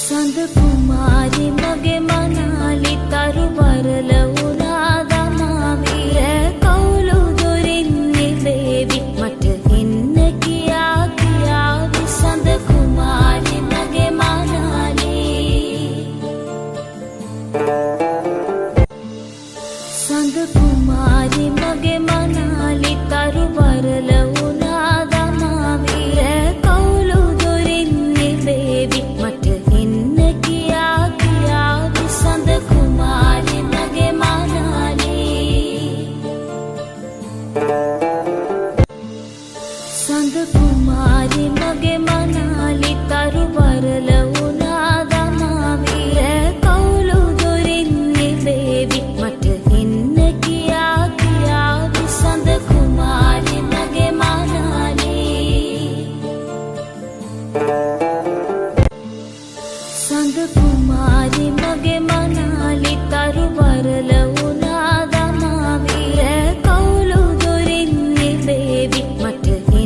සඳ කුමාරි මගේ මනාලි තරු වරල වුණා දමාවි රෑ කවුළු දොරින් නිවේවි මට එන්න කියා කියාවි සඳ කුමාරි මගේ මනාලි සඳ කුමාරි මගේ මනාලි තරු වරල වුණා දමාවි රෑ කවුළු දොරින් නිවේවි මට එන්න කියා කියාවි සඳ කුමාරි මගේ මනාලි සඳ කුමාරි මගේ මනාලි තරු වරල වුණා දමාවි රෑ කවුළු දොරින් නිවේවි මට එන්න කියා කියාවි සඳ කුමාරි මගේ මනාලි සඳ කුමාරි මගේ මනාලි තරු වරල